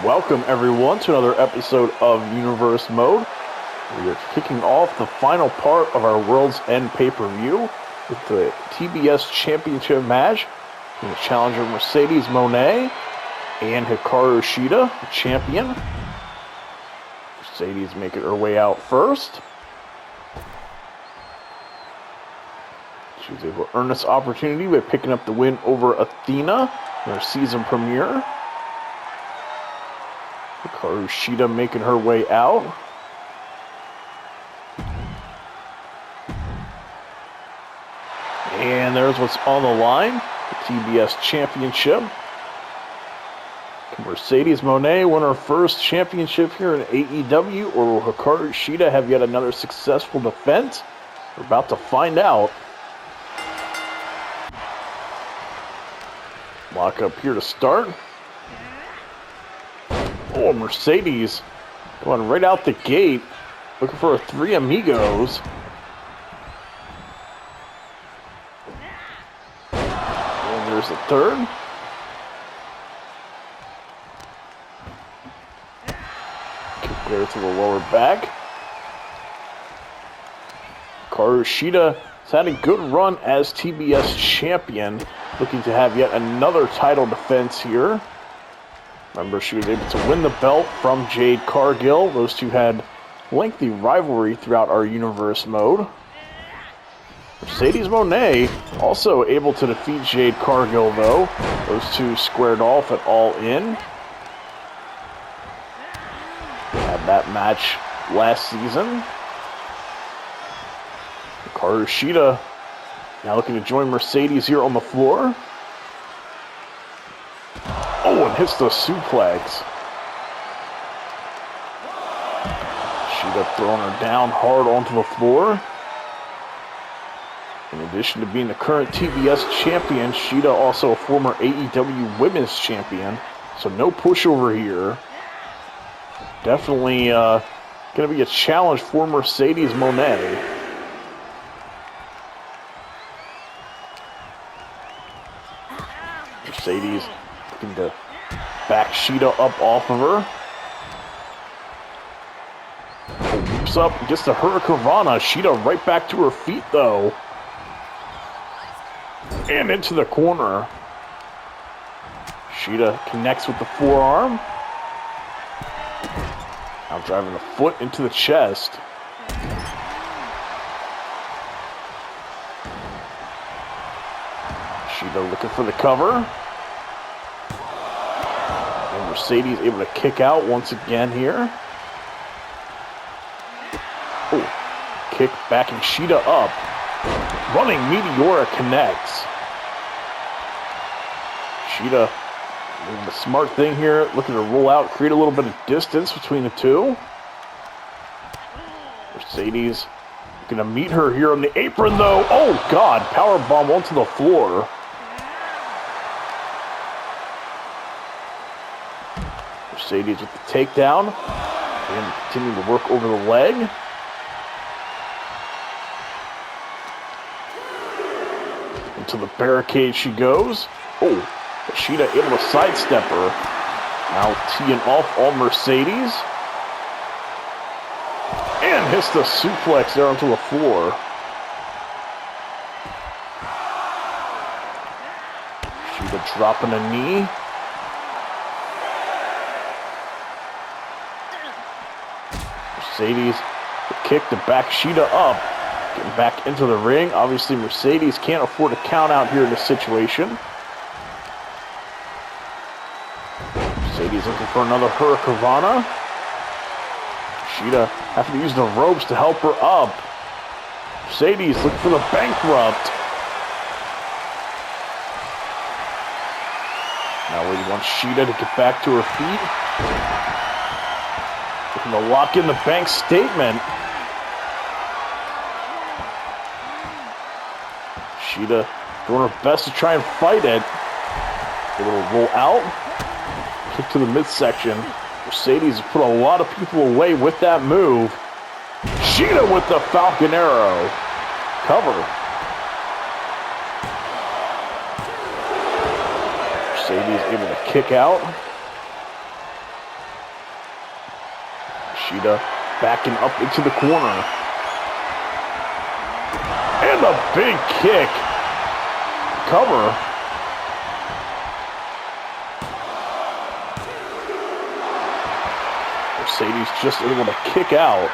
Welcome everyone to another episode of Universe Mode. We are kicking off the final part of our World's End pay-per-view with the TBS Championship match between the challenger Mercedes Mone and Hikaru Shida, the champion. Mercedes making her way out first. She was able to earn this opportunity by picking up the win over Athena in her season premiere. Hikaru Shida making her way out. And there's what's on the line, the TBS Championship. Can Mercedes Mone win her first championship here in AEW, or will Hikaru Shida have yet another successful defense? We're about to find out. Lock up here to start. Oh, Mercedes going right out the gate, looking for a Three Amigos. And there's the third. Kick there to the lower back. Hikaru Shida has had a good run as TBS champion, looking to have yet another title defense here. Remember, she was able to win the belt from Jade Cargill. Those two had lengthy rivalry throughout our Universe Mode. Mercedes Mone also able to defeat Jade Cargill, though. Those two squared off at All In. Had that match last season. Hikaru Shida now looking to join Mercedes here on the floor. Oh, and hits the suplex. Shida throwing her down hard onto the floor. In addition to being the current TBS champion, Shida also a former AEW Women's Champion. So no pushover here. Definitely going to be a challenge for Mercedes Mone. Mercedes looking to back Shida up off of her. Leaps up, gets the Hurricanrana. Shida right back to her feet, though. And into the corner. Shida connects with the forearm. Now driving the foot into the chest. Shida looking for the cover. And Mercedes able to kick out once again here. Oh, kick backing Shida up. Running Meteora connects. Shida doing the smart thing here, looking to roll out, create a little bit of distance between the two. Mercedes looking to meet her here on the apron, though. Oh, God, powerbomb onto the floor. Mercedes with the takedown. And continuing to work over the leg. Into the barricade she goes. Oh, Shida able to sidestep her. Now teeing off all Mercedes. And hits the suplex there onto the floor. Shida dropping a knee. Mercedes, the kick to back Shida up. Getting back into the ring. Obviously, Mercedes can't afford a count out here in this situation. Mercedes looking for another Hurricanrana. Shida having to use the ropes to help her up. Mercedes looking for the bankrupt. Now waiting on Shida to get back to her feet. Looking to lock in the bank statement. Shida doing her best to try and fight it. Able to roll out. Kick to the midsection. Mercedes put a lot of people away with that move. Shida with the Falcon Arrow. Cover. Mercedes able to kick out. Shida backing up into the corner. And a big kick. Cover. Mercedes just able to kick out.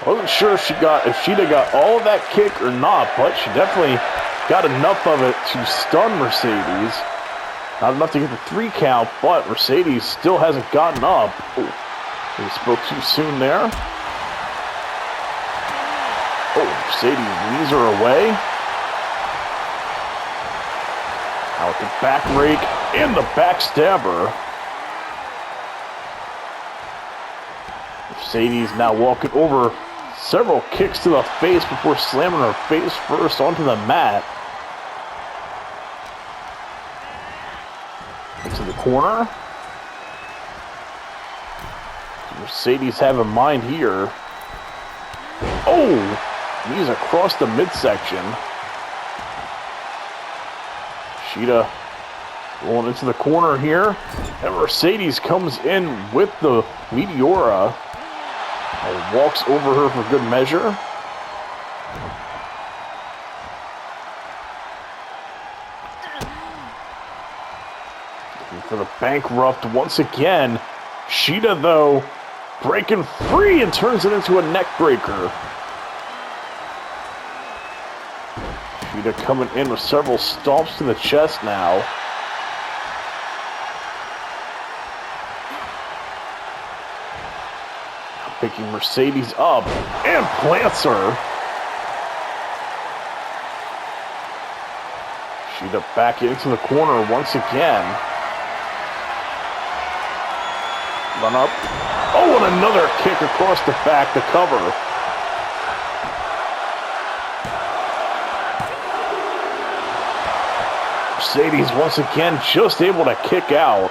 I wasn't sure if Shida got all of that kick or not, but she definitely got enough of it to stun Mercedes. Not enough to get the 3 count, but Mercedes still hasn't gotten up. Oh, he spoke too soon there. Oh, Mercedes leaves her away. Now with the back rake and the backstabber. Mercedes now walking over several kicks to the face before slamming her face first onto the mat. Into the corner. Mercedes have in mind here. Oh! Knees across the midsection. Shida rolling into the corner here. And Mercedes comes in with the Meteora. And walks over her for good measure. Looking for the bankrupt once again. Shida, though, breaking free and turns it into a neck breaker. Shida coming in with several stomps to the chest now. Picking Mercedes up and plants her. Shida back into the corner once again. Run up. Oh, and another kick across the back to cover. Mercedes once again just able to kick out.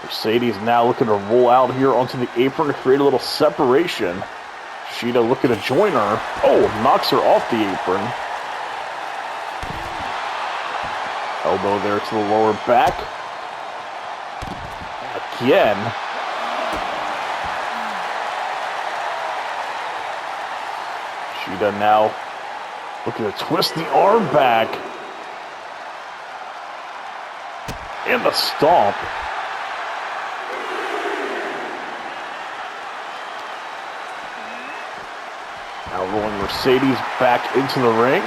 Mercedes now looking to roll out here onto the apron to create a little separation. Shida looking to join her. Oh, knocks her off the apron. Elbow there to the lower back. Again. Shida now looking to twist the arm back. And the stomp. Now rolling Mercedes back into the ring.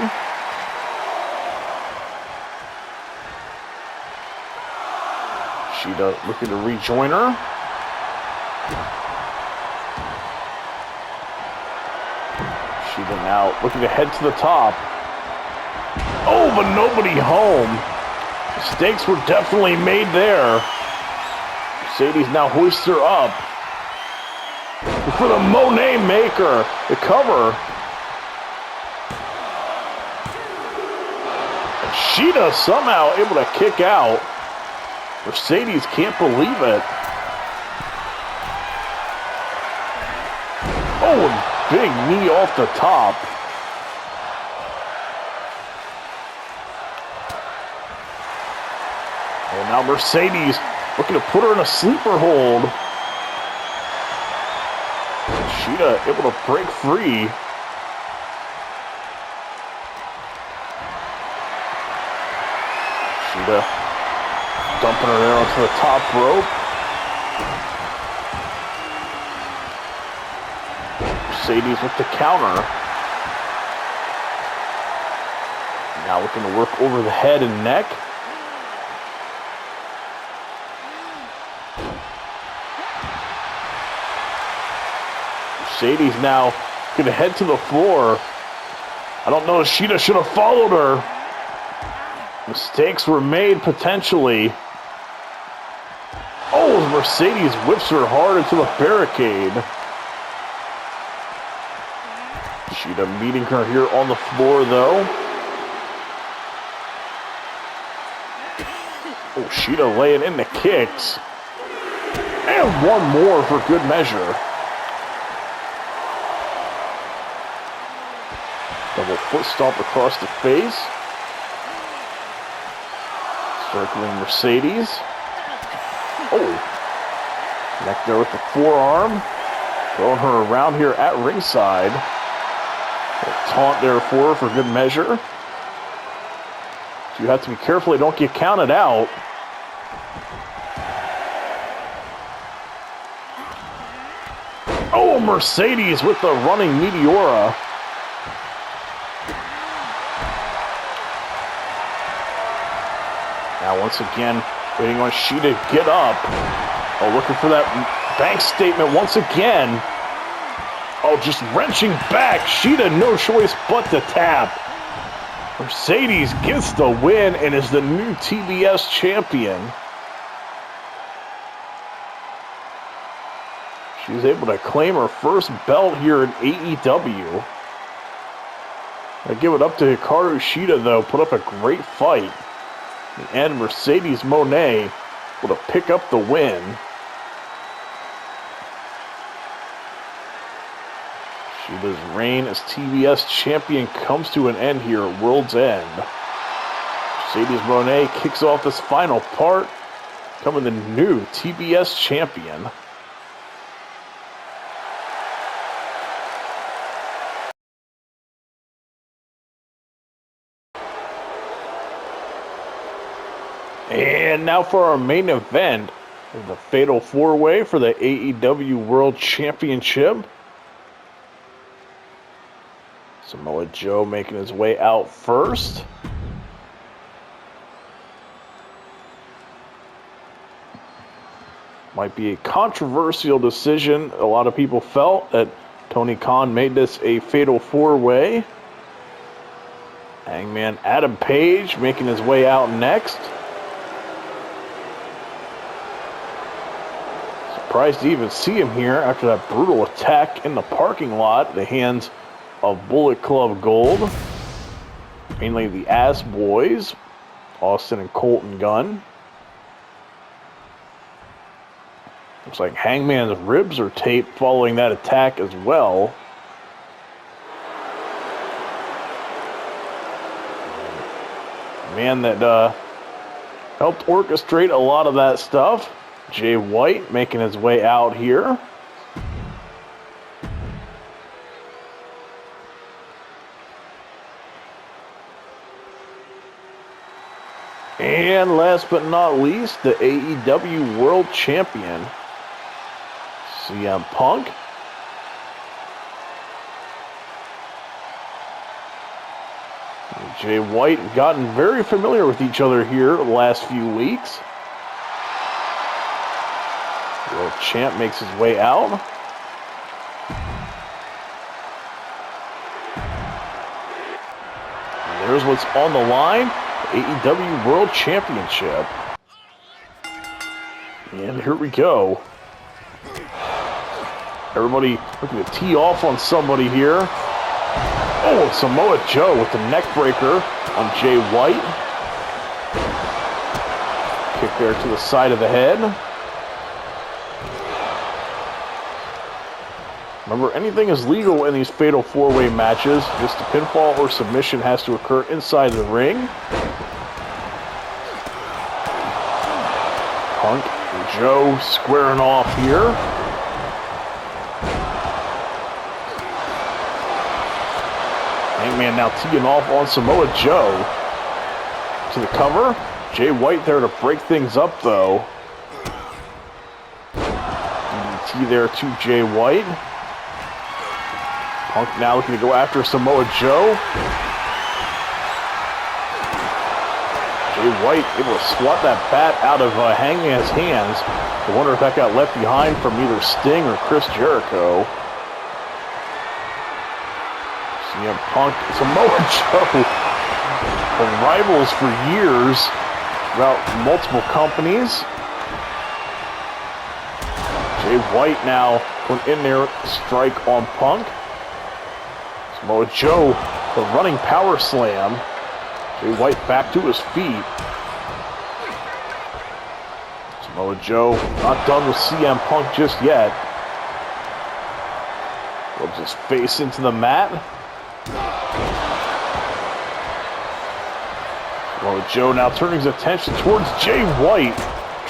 Shida looking to rejoin her. Shida now looking to head to the top. Oh, but nobody home. Mistakes were definitely made there. Mercedes now hoists her up. For the Mone maker, the cover. And Shida somehow able to kick out. Mercedes can't believe it. Oh, and big knee off the top. And now Mercedes looking to put her in a sleeper hold. Shida able to break free. Shida dumping her there onto the top rope. Mercedes with the counter. Now looking to work over the head and neck. Mercedes now going to head to the floor. I don't know if Shida should have followed her. Mistakes were made potentially. Oh, Mercedes whips her hard into the barricade. Shida meeting her here on the floor though. Oh, Shida laying in the kicks. And one more for good measure. Double foot stomp across the face. Circling Mercedes. Oh, connect there with the forearm. Throwing her around here at ringside. A taunt there for her for good measure. You have to be careful they don't get counted out. Oh, Mercedes with the running Meteora. Now once again, waiting on Shida to get up. Oh, looking for that bank statement once again. Oh, just wrenching back. Shida no choice but to tap. Mercedes gets the win and is the new TBS champion. She was able to claim her first belt here in AEW. I give it up to Hikaru Shida, though. Put up a great fight. And Mercedes Mone able to pick up the win. Shida's reign as TBS champion comes to an end here at World's End. Mercedes Mone kicks off this final part, becoming the new TBS champion. And now for our main event, the Fatal 4-Way for the AEW World Championship. Samoa Joe making his way out first. Might be a controversial decision. A lot of people felt that Tony Khan made this a Fatal 4-Way. Hangman Adam Page making his way out next. Surprised to even see him here after that brutal attack in the parking lot at the hands of Bullet Club Gold. Mainly the Ass Boys, Austin and Colton Gunn. Looks like Hangman's ribs are taped following that attack as well. Man that helped orchestrate a lot of that stuff. Jay White making his way out here. And last but not least, the AEW World Champion, CM Punk. And Jay White have gotten very familiar with each other here the last few weeks. World Champ makes his way out. And there's what's on the line. AEW World Championship. And here we go. Everybody looking to tee off on somebody here. Oh, Samoa Joe with the neck breaker on Jay White. Kick there to the side of the head. Remember, anything is legal in these Fatal 4-Way matches. Just a pinfall or submission has to occur inside the ring. Punk and Joe squaring off here. Hangman now teeing off on Samoa Joe. To the cover. Jay White there to break things up, though. DDT there to Jay White. Punk now looking to go after Samoa Joe. Jay White able to swat that bat out of Hangman's hands. I wonder if that got left behind from either Sting or Chris Jericho. CM Punk, Samoa Joe, the rivals for years throughout multiple companies. Jay White now put in there, strike on Punk. Samoa Joe, the running power slam. Jay White back to his feet. Samoa Joe not done with CM Punk just yet. Rubs his face into the mat. Samoa Joe now turning his attention towards Jay White,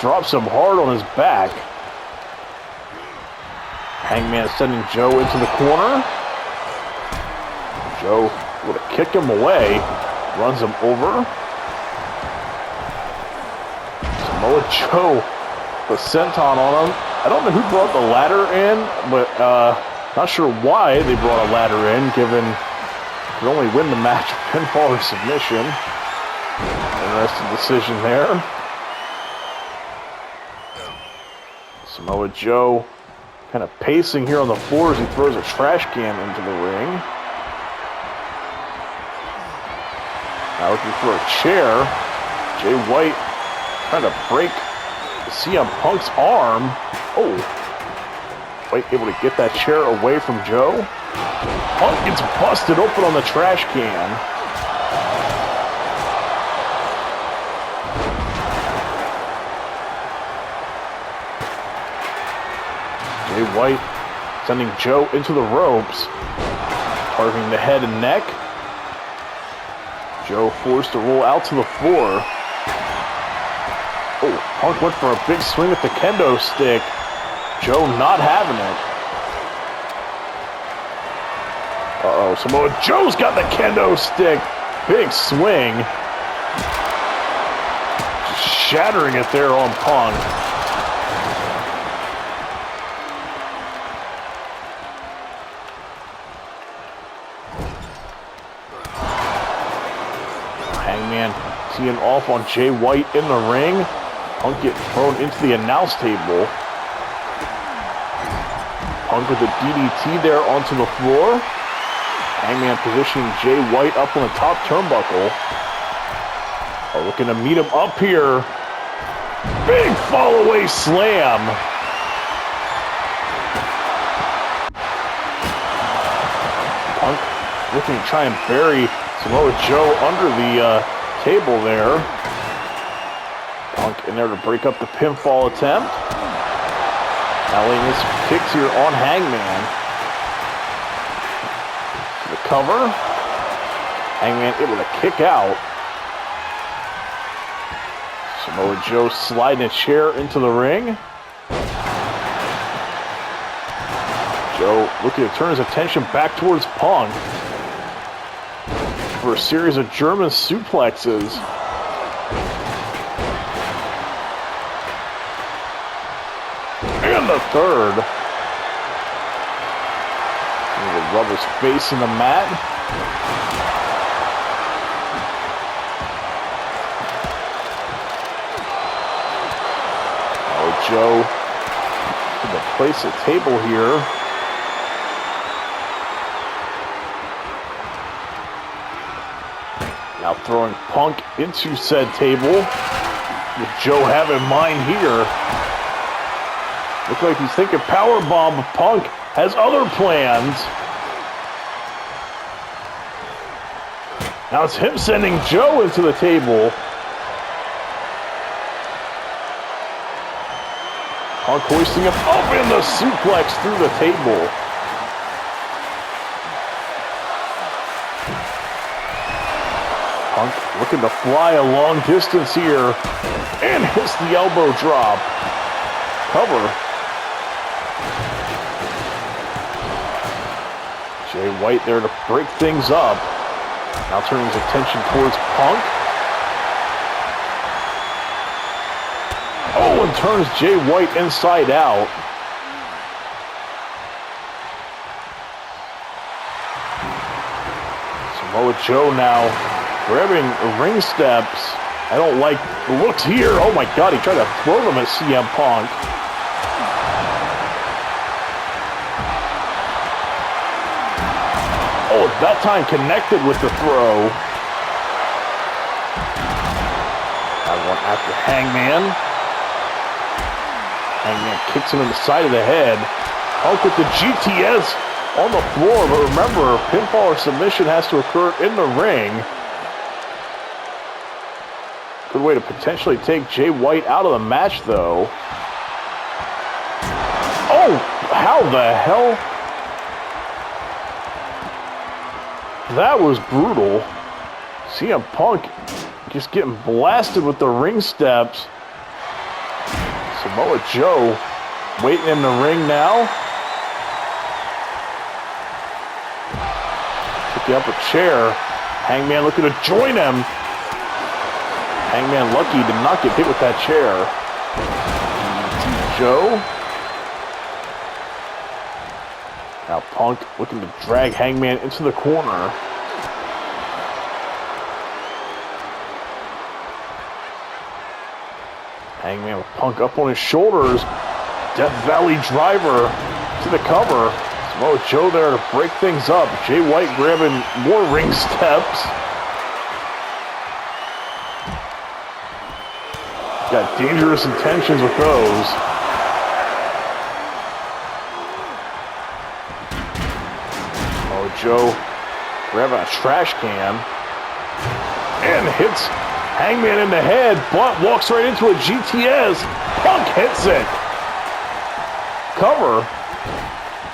drops him hard on his back. Hangman sending Joe into the corner. Joe would have kicked him away. Runs him over. Samoa Joe, the senton on him. I don't know who brought the ladder in, but not sure why they brought a ladder in, given you could only win the match pinfall or submission. Interesting decision there. Samoa Joe kind of pacing here on the floor as he throws a trash can into the ring. Now looking for a chair. Jay White trying to break CM Punk's arm. Oh. White able to get that chair away from Joe. Punk gets busted open on the trash can. Jay White sending Joe into the ropes, targeting the head and neck. Joe forced to roll out to the floor. Oh, Punk went for a big swing at the kendo stick. Joe not having it. Uh-oh, Samoa Joe's got the kendo stick. Big swing. Just shattering it there on Punk. Hangman teeing off on Jay White in the ring. Punk getting thrown into the announce table. Punk with a DDT there onto the floor. Hangman positioning Jay White up on the top turnbuckle. Oh, looking to meet him up here. Big fall away slam. Punk looking to try and bury Samoa Joe under the table there. Punk in there to break up the pinfall attempt. Now laying his kicks here on Hangman. The cover. Hangman able to kick out. Samoa Joe sliding a chair into the ring. Joe looking to turn his attention back towards Punk for a series of German suplexes. And the third. He'll rub his face in the mat. Oh, Joe going to place a table here. Now throwing Punk into said table. What does Joe have in mind here? Looks like he's thinking powerbomb, but Punk has other plans. Now it's him sending Joe into the table. Punk hoisting him up in the suplex through the table. Punk looking to fly a long distance here and hits the elbow drop. Cover. Jay White there to break things up. Now turning his attention towards Punk. Oh, and turns Jay White inside out. Samoa Joe now grabbing ring steps. I don't like the looks here. Oh my God, he tried to throw them at CM Punk. Oh, that time connected with the throw. That one after Hangman. Hangman kicks him in the side of the head. Punk with the GTS on the floor. But remember, pinfall or submission has to occur in the ring. Good way to potentially take Jay White out of the match, though. Oh, how the hell? That was brutal. CM Punk just getting blasted with the ring steps. Samoa Joe waiting in the ring now. Picking up a chair. Hangman looking to join him. Hangman lucky did not get hit with that chair. Joe. Now Punk looking to drag Hangman into the corner. Hangman with Punk up on his shoulders. Death Valley driver to the cover. Samoa Joe there to break things up. Jay White grabbing more ring steps. Got dangerous intentions with those. Samoa Joe grabbing a trash can. And hits Hangman in the head. But walks right into a GTS. Punk hits it. Cover.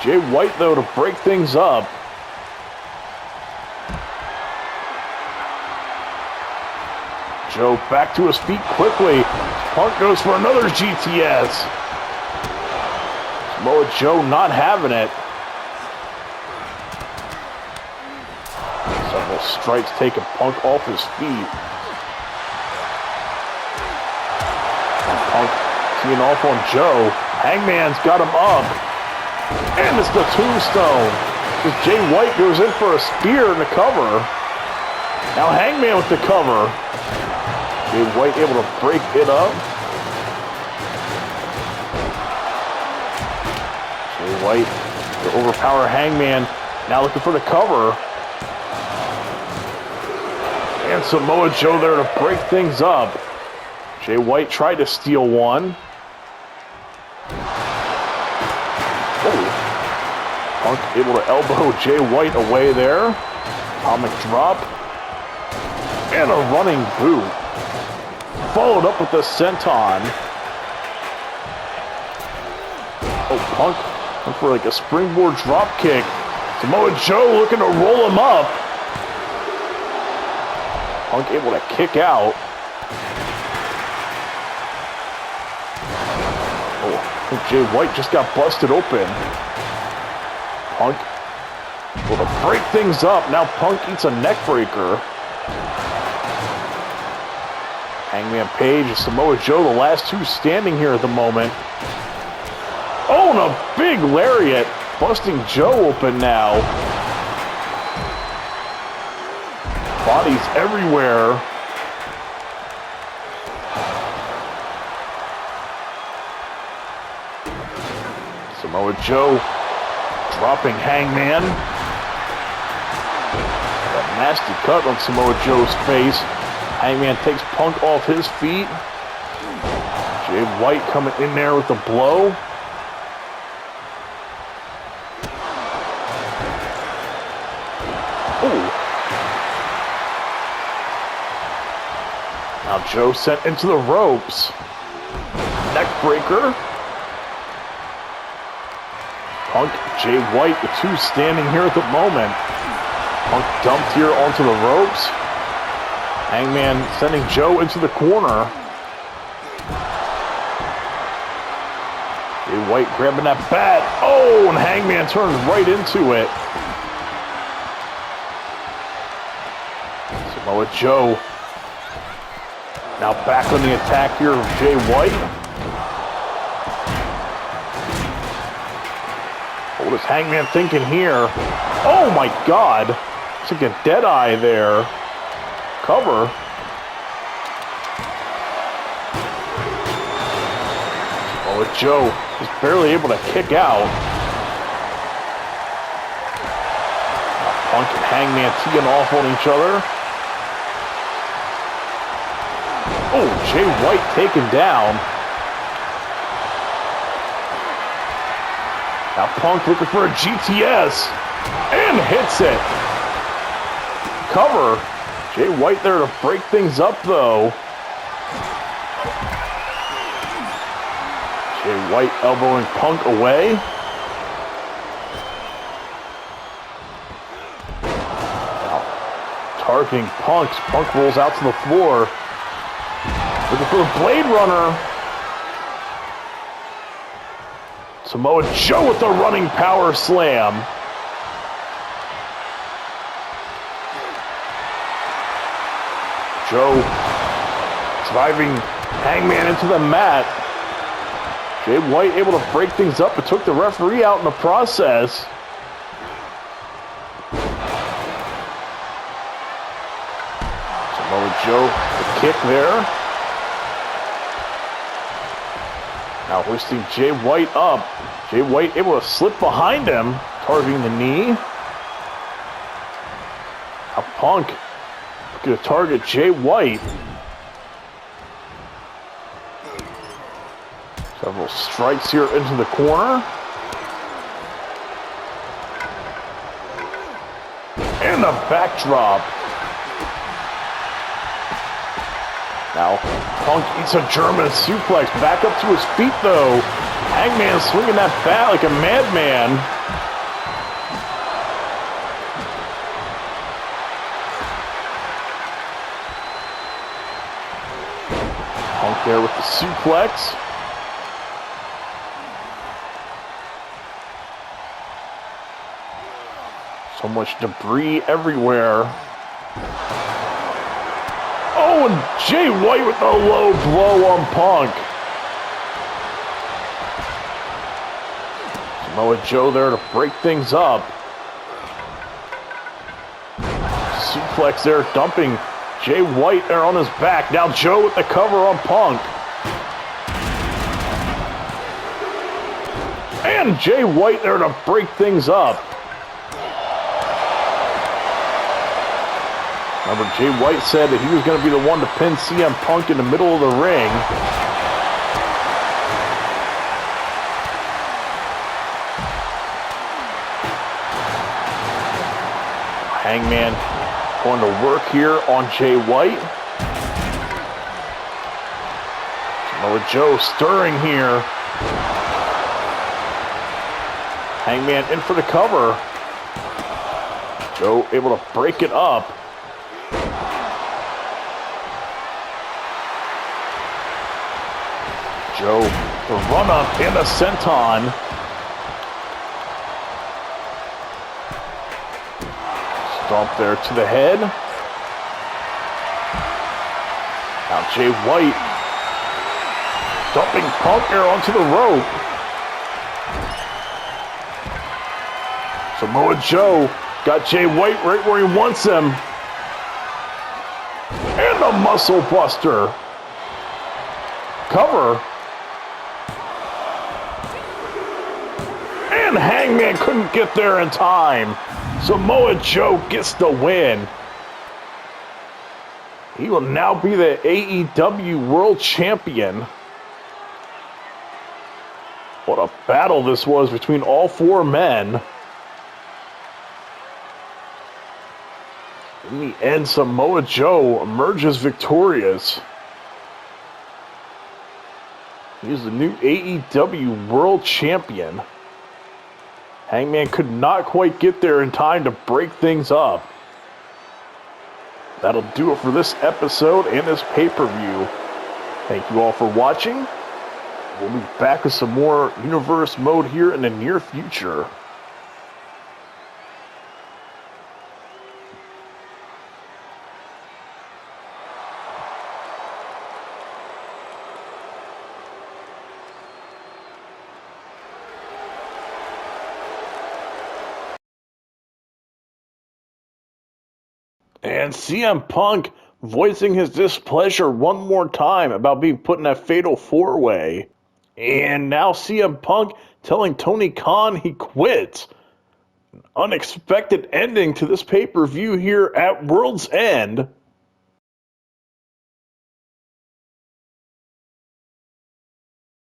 Jay White, though, to break things up. Joe back to his feet quickly. Punk goes for another GTS. Samoa Joe not having it. Several strikes taking Punk off his feet. And Punk teeing off on Joe. Hangman's got him up. And it's the tombstone. As Jay White goes in for a spear in the cover. Now Hangman with the cover. Jay White able to break it up. Jay White to overpower Hangman. Now looking for the cover. And Samoa Joe there to break things up. Jay White tried to steal one. Punk able to elbow Jay White away there. Atomic drop. And a running boot. Followed up with the senton. Oh, Punk went for like a springboard drop kick. Samoa Joe looking to roll him up. Punk able to kick out. Oh, I think Jay White just got busted open. Punk able to break things up. Now Punk eats a neck breaker. Hangman Page and Samoa Joe, the last two standing here at the moment. Oh, and a big lariat, busting Joe open now. Bodies everywhere. Samoa Joe dropping Hangman. That nasty cut on Samoa Joe's face. Hangman takes Punk off his feet. Jay White coming in there with the blow. Ooh. Now Joe sent into the ropes. Neck breaker. Punk, Jay White, the two standing here at the moment. Punk dumped here onto the ropes. Hangman sending Joe into the corner. Jay White grabbing that bat. Oh, and Hangman turns right into it. Samoa Joe now back on the attack here of Jay White. What is Hangman thinking here? Oh my God. It's like a dead eye there. Cover. Oh, Joe is barely able to kick out. Punk and Hangman teeing off on each other. Oh, Jay White taken down. Now Punk looking for a GTS and hits it. Cover. Jay White there to break things up though. Jay White elbowing Punk away. Now targeting Punk. Punk rolls out to the floor. Looking for the Blade Runner. Samoa Joe with the running power slam. Joe driving Hangman into the mat. Jay White able to break things up, but took the referee out in the process. Samoa Joe, the kick there. Now hoisting Jay White up. Jay White able to slip behind him, targeting the knee. Now Punk looking to target Jay White. Several strikes here into the corner. And a backdrop. Now, Punk eats a German suplex. Back up to his feet, though. Hangman swinging that bat like a madman. Punk there with the suplex. So much debris everywhere. Oh, and Jay White with the low blow on Punk. Samoa Joe there to break things up. Suplex there, dumping Jay White there on his back. Now Joe with the cover on Punk. And Jay White there to break things up. Remember, Jay White said that he was going to be the one to pin CM Punk in the middle of the ring. Hangman going to work here on Jay White. Samoa Joe stirring here. Hangman in for the cover. Joe able to break it up. Joe, the run-up and a senton. Stomp there to the head. Now Jay White dumping Punk there onto the rope. Samoa Joe got Jay White right where he wants him. And a muscle buster. Cover. And Hangman couldn't get there in time. Samoa Joe gets the win. He will now be the AEW World Champion. What a battle this was between all four men. In the end, Samoa Joe emerges victorious. He is the new AEW World Champion. Hangman could not quite get there in time to break things up. That'll do it for this episode and this pay-per-view. Thank you all for watching. We'll be back with some more Universe Mode here in the near future. And CM Punk voicing his displeasure one more time about being put in that fatal four-way. And now CM Punk telling Tony Khan he quits. An unexpected ending to this pay-per-view here at World's End.